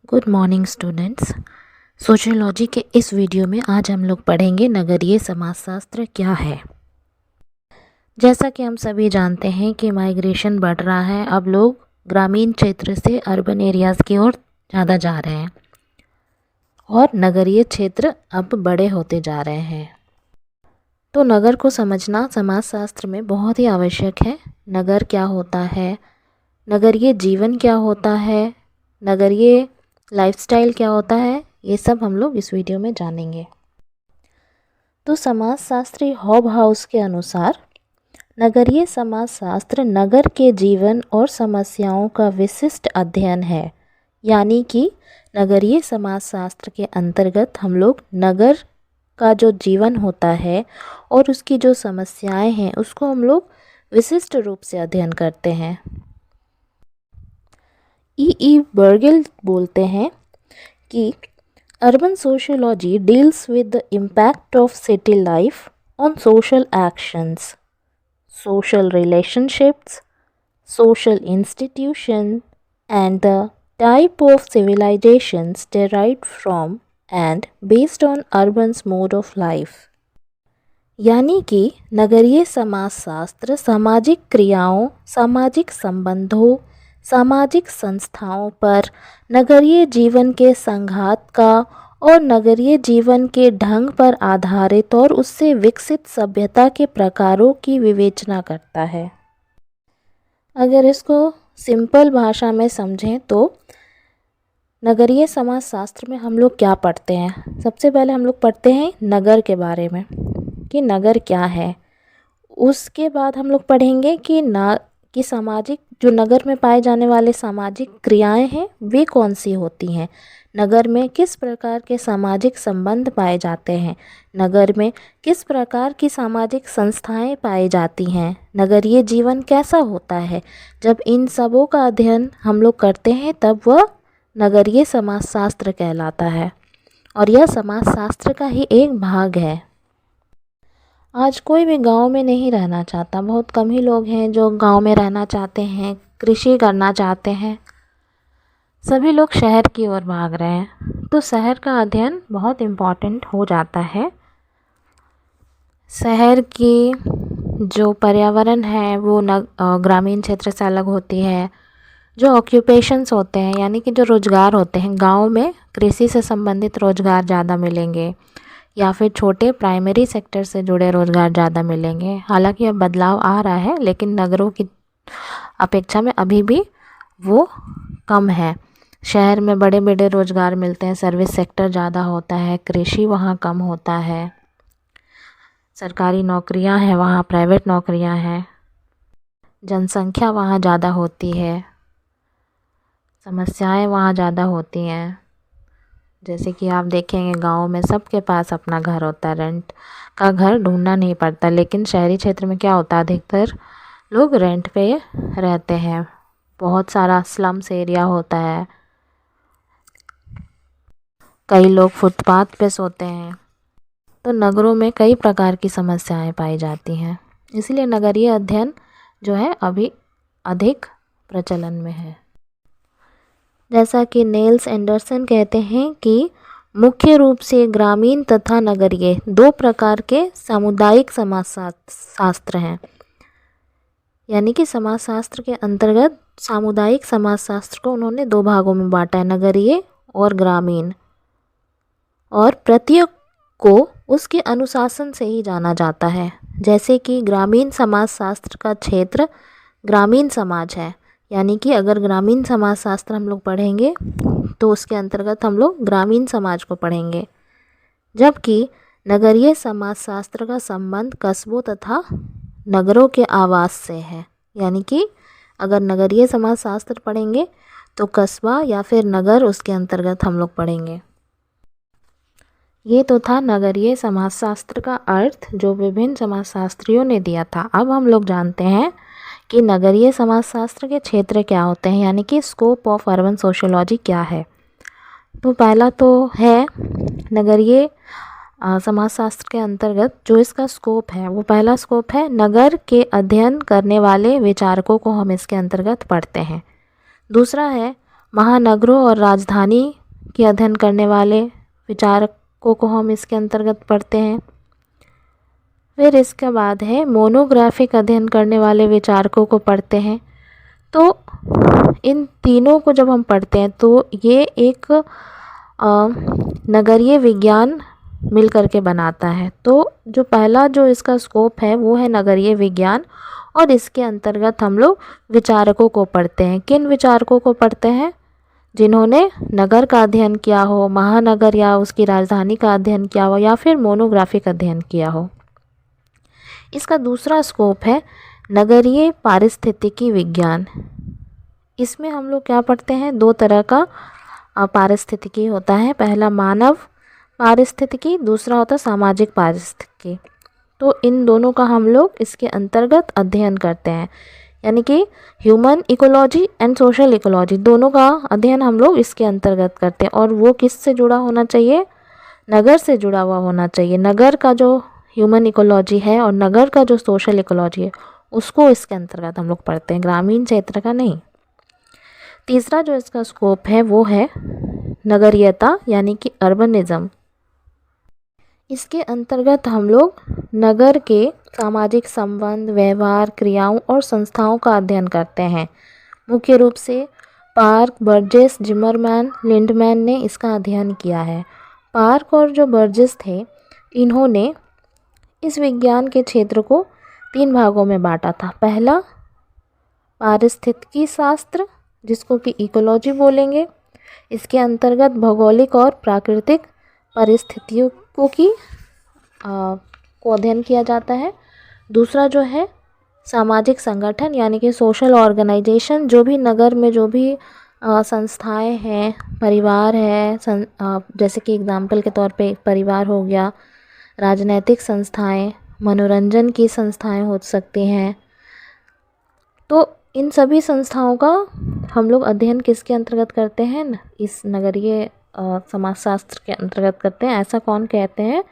Good morning students. Sociology के इस video में आज हम लोग पढ़ेंगे नगरीय समाजशास्त्र क्या है। जैसा कि हम सभी जानते हैं कि माइग्रेशन बढ़ रहा है, अब लोग ग्रामीण क्षेत्र से अर्बन एरियाज़ की ओर ज़्यादा जा रहे हैं और नगरीय क्षेत्र अब बड़े होते जा रहे हैं। तो नगर को समझना समाजशास्त्र में बहुत ही आवश्यक है। नगर क्या होता है, नगरीय जीवन क्या होता है, नगरीय लाइफस्टाइल क्या होता है, ये सब हम लोग इस वीडियो में जानेंगे। तो समाजशास्त्री हॉब हाउस के अनुसार नगरीय समाजशास्त्र नगर के जीवन और समस्याओं का विशिष्ट अध्ययन है। यानी कि नगरीय समाजशास्त्र के अंतर्गत हम लोग नगर का जो जीवन होता है और उसकी जो समस्याएं हैं उसको हम लोग विशिष्ट रूप से अध्ययन करते हैं। ई बर्गेल बोलते हैं कि urban sociology deals with the impact of city life on social actions, social relationships, social institution and the type of civilizations derived from and based on urban's mode of life। यानी कि नगरीय समाजशास्त्र सामाजिक क्रियाओं, सामाजिक संबंधों, सामाजिक संस्थाओं पर नगरीय जीवन के संघात का और नगरीय जीवन के ढंग पर आधारित और उससे विकसित सभ्यता के प्रकारों की विवेचना करता है। अगर इसको सिंपल भाषा में समझें तो नगरीय समाजशास्त्र में हम लोग क्या पढ़ते हैं। सबसे पहले हम लोग पढ़ते हैं नगर के बारे में कि नगर क्या है। उसके बाद हम लोग पढ़ेंगे कि सामाजिक जो नगर में पाए जाने वाले सामाजिक क्रियाएं हैं वे कौन सी होती हैं, नगर में किस प्रकार के सामाजिक संबंध पाए जाते हैं, नगर में किस प्रकार की सामाजिक संस्थाएं पाई जाती हैं, नगरीय जीवन कैसा होता है। जब इन सबों का अध्ययन हम लोग करते हैं तब वह नगरीय समाजशास्त्र कहलाता है और यह समाजशास्त्र का ही एक भाग है। आज कोई भी गांव में नहीं रहना चाहता, बहुत कम ही लोग हैं जो गांव में रहना चाहते हैं, कृषि करना चाहते हैं। सभी लोग शहर की ओर भाग रहे हैं, तो शहर का अध्ययन बहुत इम्पॉर्टेंट हो जाता है। शहर की जो पर्यावरण है वो ग्रामीण क्षेत्र से अलग होती है। जो ऑक्यूपेशंस होते हैं यानी कि जो रोज़गार होते हैं, गांव में कृषि से संबंधित रोज़गार ज़्यादा मिलेंगे या फिर छोटे प्राइमरी सेक्टर से जुड़े रोज़गार ज़्यादा मिलेंगे। हालांकि अब बदलाव आ रहा है लेकिन नगरों की अपेक्षा में अभी भी वो कम है। शहर में बड़े बड़े रोज़गार मिलते हैं, सर्विस सेक्टर ज़्यादा होता है, कृषि वहाँ कम होता है, सरकारी नौकरियाँ हैं वहाँ, प्राइवेट नौकरियाँ हैं, जनसंख्या वहाँ ज़्यादा होती है, समस्याएं वहाँ ज़्यादा होती हैं। जैसे कि आप देखेंगे गाँव में सबके पास अपना घर होता है, रेंट का घर ढूंढना नहीं पड़ता। लेकिन शहरी क्षेत्र में क्या होता है, अधिकतर लोग रेंट पे रहते हैं, बहुत सारा स्लम्स एरिया होता है, कई लोग फुटपाथ पे सोते हैं। तो नगरों में कई प्रकार की समस्याएं पाई जाती हैं, इसलिए नगरीय अध्ययन जो है अभी अधिक प्रचलन में है। जैसा कि नेल्स एंडरसन कहते हैं कि मुख्य रूप से ग्रामीण तथा नगरीय दो प्रकार के सामुदायिक समाजशास्त्र हैं। यानी कि समाजशास्त्र के अंतर्गत सामुदायिक समाजशास्त्र को उन्होंने दो भागों में बांटा है, नगरीय और ग्रामीण, और प्रत्येक को उसके अनुशासन से ही जाना जाता है। जैसे कि ग्रामीण समाजशास्त्र का क्षेत्र ग्रामीण समाज है, यानी कि अगर ग्रामीण समाजशास्त्र हम लोग पढ़ेंगे तो उसके अंतर्गत हम लोग ग्रामीण समाज को पढ़ेंगे। जबकि नगरीय समाजशास्त्र का संबंध कस्बों तथा नगरों के आवास से है। यानी कि अगर नगरीय समाजशास्त्र पढ़ेंगे तो कस्बा या फिर नगर उसके अंतर्गत हम लोग पढ़ेंगे। ये तो था नगरीय समाजशास्त्र का अर्थ जो विभिन्न समाजशास्त्रियों ने दिया था। अब हम लोग जानते हैं कि नगरीय समाजशास्त्र के क्षेत्र क्या होते हैं, यानी कि स्कोप ऑफ अर्बन सोशियोलॉजी क्या है। तो पहला तो है नगरीय समाजशास्त्र के अंतर्गत जो इसका स्कोप है, वो पहला स्कोप है नगर के अध्ययन करने वाले विचारकों को हम इसके अंतर्गत पढ़ते हैं। दूसरा है महानगरों और राजधानी के अध्ययन करने वाले विचारकों को हम इसके अंतर्गत पढ़ते हैं। फिर इसके बाद है मोनोग्राफिक अध्ययन करने वाले विचारकों को पढ़ते हैं। तो इन तीनों को जब हम पढ़ते हैं तो ये एक नगरीय विज्ञान मिल करके बनाता है। तो जो पहला जो इसका स्कोप है वो है नगरीय विज्ञान, और इसके अंतर्गत हम लोग विचारकों को पढ़ते हैं। किन विचारकों को पढ़ते हैं? जिन्होंने नगर का अध्ययन किया हो, महानगर या उसकी राजधानी का अध्ययन किया हो, या फिर मोनोग्राफिक अध्ययन किया हो। इसका दूसरा स्कोप है नगरीय पारिस्थितिकी विज्ञान। इसमें हम लोग क्या पढ़ते हैं? दो तरह का पारिस्थितिकी होता है। पहला मानव पारिस्थितिकी, दूसरा होता है सामाजिक पारिस्थितिकी। तो इन दोनों का हम लोग इसके अंतर्गत अध्ययन करते हैं, यानी कि human ecology and social ecology, दोनों का अध्ययन हम लोग इसके अंतर्गत करते हैं। और वो किस से जुड़ा होना चाहिए? नगर से जुड़ा हुआ होना चाहिए। नगर का जो ह्यूमन इकोलॉजी है और नगर का जो सोशल इकोलॉजी है उसको इसके अंतर्गत हम लोग पढ़ते हैं, ग्रामीण क्षेत्र का नहीं। तीसरा जो इसका स्कोप है वो है नगरीयता, यानी कि अर्बनिज्म। इसके अंतर्गत हम लोग नगर के सामाजिक संबंध, व्यवहार, क्रियाओं और संस्थाओं का अध्ययन करते हैं। मुख्य रूप से पार्क, बर्जेस, जिमरमैन, लिंडमैन ने इसका अध्ययन किया है। पार्क और जो बर्जेस थे, इन्होंने इस विज्ञान के क्षेत्र को 3 भागों में बांटा था। पहला पारिस्थितिकी शास्त्र, जिसको कि इकोलॉजी बोलेंगे। इसके अंतर्गत भौगोलिक और प्राकृतिक परिस्थितियों को अध्ययन किया जाता है। दूसरा जो है सामाजिक संगठन, यानी कि सोशल ऑर्गेनाइजेशन, जो भी नगर में जो भी संस्थाएं हैं, परिवार है, जैसे कि एग्जाम्पल के तौर पे परिवार हो गया, राजनैतिक संस्थाएं, मनोरंजन की संस्थाएं हो सकती हैं। तो इन सभी संस्थाओं का हम लोग अध्ययन किसके अंतर्गत करते हैं? इस नगरीय समाजशास्त्र के अंतर्गत करते हैं। ऐसा कौन कहते हैं?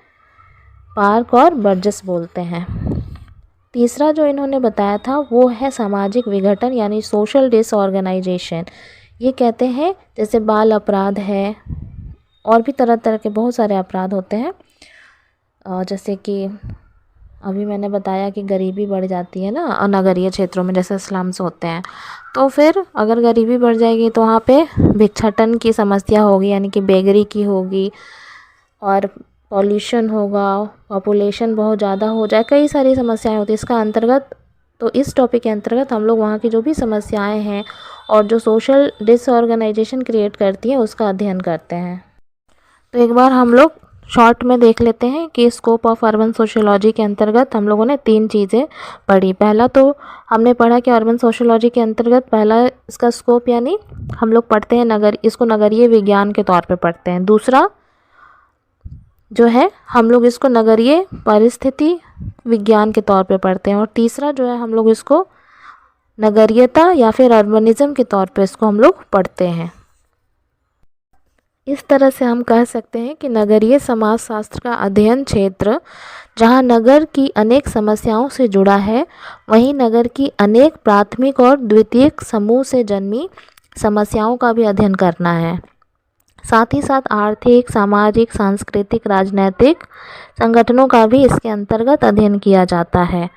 पार्क और बर्जेस बोलते हैं। तीसरा जो इन्होंने बताया था वो है सामाजिक विघटन, यानी सोशल डिसऑर्गेनाइजेशन। ये कहते हैं जैसे बाल अपराध है, और भी तरह तरह के बहुत सारे अपराध होते हैं। जैसे कि अभी मैंने बताया कि गरीबी बढ़ जाती है ना नगरीय क्षेत्रों में, जैसे स्लम्स होते हैं। तो फिर अगर गरीबी बढ़ जाएगी तो वहाँ पे भिक्षाटन की समस्या होगी, यानी कि बेगरी की होगी, और पॉल्यूशन होगा, पॉपुलेशन बहुत ज़्यादा हो जाए, कई सारी समस्याएं होती हैं इसका अंतर्गत। तो इस टॉपिक के अंतर्गत हम लोग वहाँ की जो भी समस्याएं हैं और जो सोशल डिसऑर्गेनाइजेशन क्रिएट करती है उसका अध्ययन करते हैं। तो एक बार हम लोग शॉर्ट में देख लेते हैं कि स्कोप ऑफ अर्बन सोशियोलॉजी के अंतर्गत हम लोगों ने 3 चीज़ें पढ़ी। पहला तो हमने पढ़ा कि अर्बन सोशियोलॉजी के अंतर्गत पहला इसका स्कोप, यानी हम लोग पढ़ते हैं इसको नगरीय विज्ञान के तौर पे पढ़ते हैं। दूसरा जो है हम लोग इसको नगरीय परिस्थिति विज्ञान के तौर पे पढ़ते हैं। और तीसरा जो है हम लोग इसको नगरीयता या फिर अर्बनिज्म के तौर पे इसको हम लोग पढ़ते हैं। इस तरह से हम कह सकते हैं कि नगरीय समाजशास्त्र का अध्ययन क्षेत्र जहां नगर की अनेक समस्याओं से जुड़ा है, वहीं नगर की अनेक प्राथमिक और द्वितीयक समूह से जन्मी समस्याओं का भी अध्ययन करना है। साथ ही साथ आर्थिक, सामाजिक, सांस्कृतिक, राजनैतिक संगठनों का भी इसके अंतर्गत अध्ययन किया जाता है।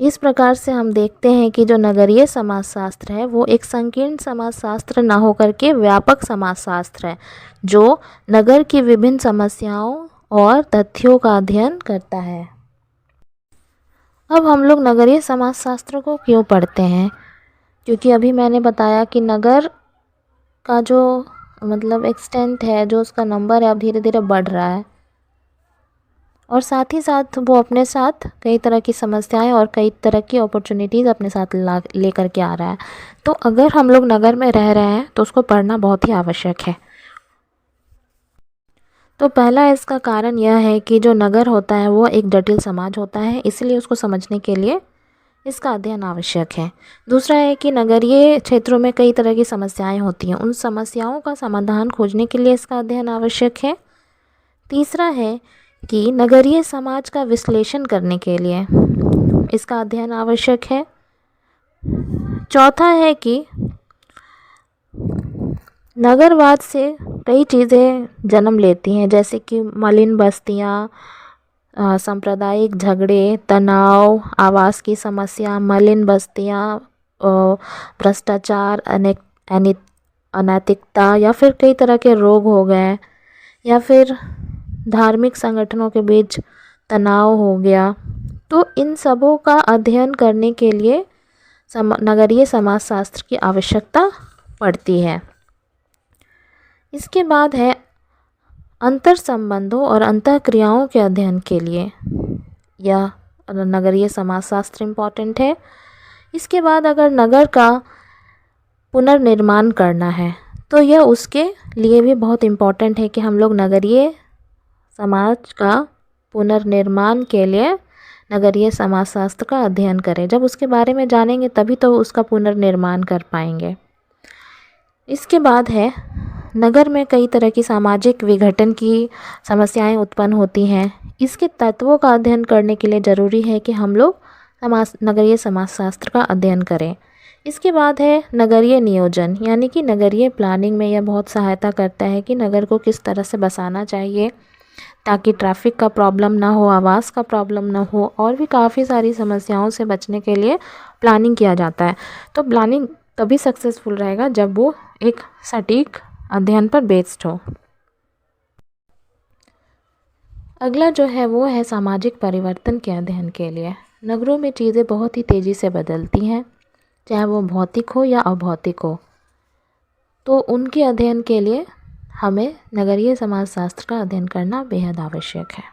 इस प्रकार से हम देखते हैं कि जो नगरीय समाजशास्त्र है वो एक संकीर्ण समाजशास्त्र ना होकर के व्यापक समाजशास्त्र है, जो नगर की विभिन्न समस्याओं और तथ्यों का अध्ययन करता है। अब हम लोग नगरीय समाजशास्त्र को क्यों पढ़ते हैं? क्योंकि अभी मैंने बताया कि नगर का जो मतलब एक्सटेंट है, जो उसका नंबर है, अब धीरे धीरे बढ़ रहा है, और साथ ही साथ वो अपने साथ कई तरह की समस्याएं और कई तरह की अपॉर्चुनिटीज़ अपने साथ लेकर के आ रहा है। तो अगर हम लोग नगर में रह रहे हैं तो उसको पढ़ना बहुत ही आवश्यक है। तो पहला इसका कारण यह है कि जो नगर होता है वो एक जटिल समाज होता है, इसलिए उसको समझने के लिए इसका अध्ययन आवश्यक है। दूसरा है कि नगरीय क्षेत्रों में कई तरह की समस्याएं होती हैं, उन समस्याओं का समाधान खोजने के लिए इसका अध्ययन आवश्यक है। तीसरा है कि नगरीय समाज का विश्लेषण करने के लिए इसका अध्ययन आवश्यक है। चौथा है कि नगरवाद से कई चीज़ें जन्म लेती हैं, जैसे कि मलिन बस्तियाँ, सांप्रदायिक झगड़े, तनाव, आवास की समस्या, मलिन बस्तियाँ, भ्रष्टाचार, अनैतिकता, या फिर कई तरह के रोग हो गए, या फिर धार्मिक संगठनों के बीच तनाव हो गया। तो इन सबों का अध्ययन करने के लिए नगरीय समाजशास्त्र की आवश्यकता पड़ती है। इसके बाद है अंतर संबंधों और अंतःक्रियाओं के अध्ययन के लिए यह नगरीय समाजशास्त्र इम्पॉर्टेंट है। इसके बाद अगर नगर का पुनर्निर्माण करना है तो यह उसके लिए भी बहुत इम्पॉर्टेंट है कि हम लोग नगरीय समाज का पुनर्निर्माण के लिए नगरीय समाजशास्त्र का अध्ययन करें। जब उसके बारे में जानेंगे तभी तो उसका पुनर्निर्माण कर पाएंगे। इसके बाद है नगर में कई तरह की सामाजिक विघटन की समस्याएं उत्पन्न होती हैं। इसके तत्वों का अध्ययन करने के लिए ज़रूरी है कि हम लोग नगरीय समाजशास्त्र का अध्ययन करें। इसके बाद है नगरीय नियोजन, यानी कि नगरीय प्लानिंग में यह बहुत सहायता करता है कि नगर को किस तरह से बसाना चाहिए ताकि ट्रैफिक का प्रॉब्लम ना हो, आवास का प्रॉब्लम ना हो, और भी काफ़ी सारी समस्याओं से बचने के लिए प्लानिंग किया जाता है। तो प्लानिंग तभी सक्सेसफुल रहेगा जब वो एक सटीक अध्ययन पर बेस्ड हो। अगला जो है वो है सामाजिक परिवर्तन के अध्ययन के लिए। नगरों में चीज़ें बहुत ही तेज़ी से बदलती हैं, चाहे वो भौतिक हो या अभौतिक हो। तो उनके अध्ययन के लिए हमें नगरीय समाजशास्त्र का अध्ययन करना बेहद आवश्यक है।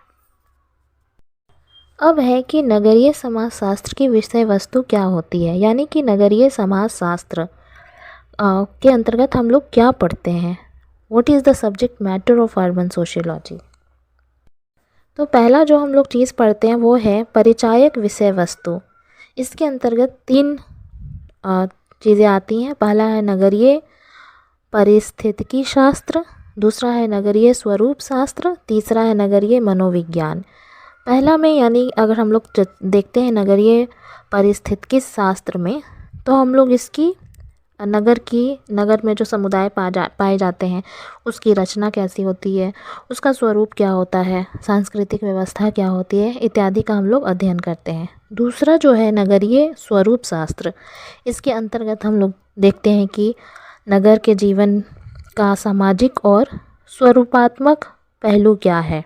अब है कि नगरीय समाजशास्त्र की विषय वस्तु क्या होती है, यानी कि नगरीय समाजशास्त्र के अंतर्गत हम लोग क्या पढ़ते हैं। What is the subject matter of urban sociology. तो पहला जो हम लोग चीज़ पढ़ते हैं वो है परिचायक विषय वस्तु। इसके अंतर्गत 3 चीज़ें आती हैं। पहला है नगरीय पारिस्थितिकी शास्त्र, दूसरा है नगरीय स्वरूप शास्त्र, तीसरा है नगरीय मनोविज्ञान। पहला में यानी अगर हम लोग देखते हैं नगरीय पारिस्थितिकी शास्त्र में, तो हम लोग इसकी नगर में जो समुदाय पाए जाते हैं उसकी रचना कैसी होती है, उसका स्वरूप क्या होता है, सांस्कृतिक व्यवस्था क्या होती है, इत्यादि का हम लोग अध्ययन करते हैं। दूसरा जो है नगरीय स्वरूप शास्त्र, इसके अंतर्गत हम लोग देखते हैं कि नगर के जीवन का सामाजिक और स्वरूपात्मक पहलू क्या है,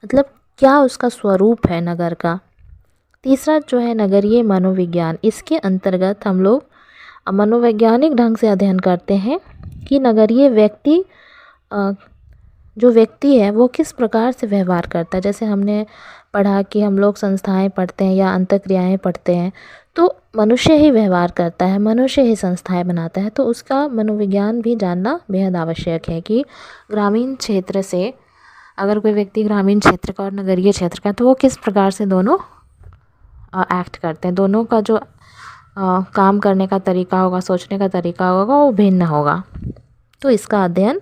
मतलब क्या उसका स्वरूप है नगर का। तीसरा जो है नगरीय मनोविज्ञान, इसके अंतर्गत हम लोग मनोवैज्ञानिक ढंग से अध्ययन करते हैं कि नगरीय जो व्यक्ति है वो किस प्रकार से व्यवहार करता है। जैसे हमने पढ़ा कि हम लोग संस्थाएं पढ़ते हैं या अंतःक्रियाएं पढ़ते हैं, तो मनुष्य ही व्यवहार करता है, मनुष्य ही संस्थाएं बनाता है। तो उसका मनोविज्ञान भी जानना बेहद आवश्यक है कि ग्रामीण क्षेत्र से अगर कोई व्यक्ति ग्रामीण क्षेत्र का और नगरीय क्षेत्र का, तो वो किस प्रकार से दोनों एक्ट करते हैं, दोनों का जो काम करने का तरीका होगा, सोचने का तरीका होगा, वो भिन्न होगा। तो इसका अध्ययन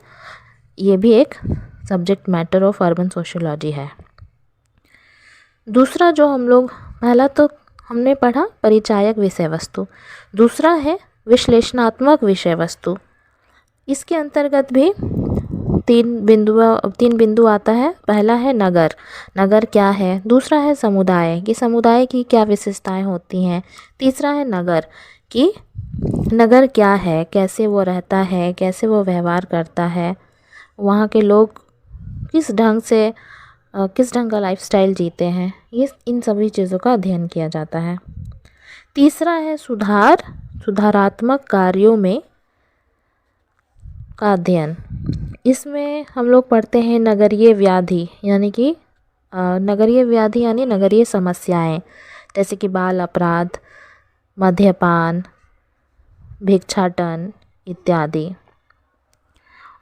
ये भी एक subject matter of urban sociology है। दूसरा जो हम लोग, पहला तो हमने पढ़ा परिचायक विषय वस्तु, दूसरा है विश्लेषणात्मक विषय वस्तु। इसके अंतर्गत भी तीन बिंदु आता है। पहला है नगर क्या है, दूसरा है समुदाय कि समुदाय की क्या विशेषताएं होती हैं, तीसरा है नगर कि नगर क्या है, कैसे वो रहता है, कैसे वो व्यवहार करता है, वहाँ के लोग किस ढंग का लाइफस्टाइल जीते हैं, ये इन सभी चीज़ों का अध्ययन किया जाता है। तीसरा है सुधारात्मक कार्यों में का अध्ययन। इसमें हम लोग पढ़ते हैं नगरीय व्याधि यानी नगरीय समस्याएं, जैसे कि बाल अपराध, मद्यपान, भिक्षाटन इत्यादि।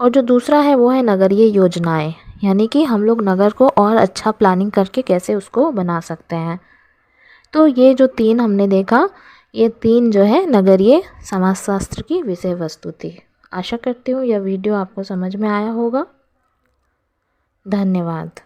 और जो दूसरा है वो है नगरीय योजनाएं, यानी कि हम लोग नगर को और अच्छा प्लानिंग करके कैसे उसको बना सकते हैं। तो ये जो 3 हमने देखा, ये 3 जो है नगरीय समाजशास्त्र की विषय वस्तु थी। आशा करती हूँ यह वीडियो आपको समझ में आया होगा। धन्यवाद।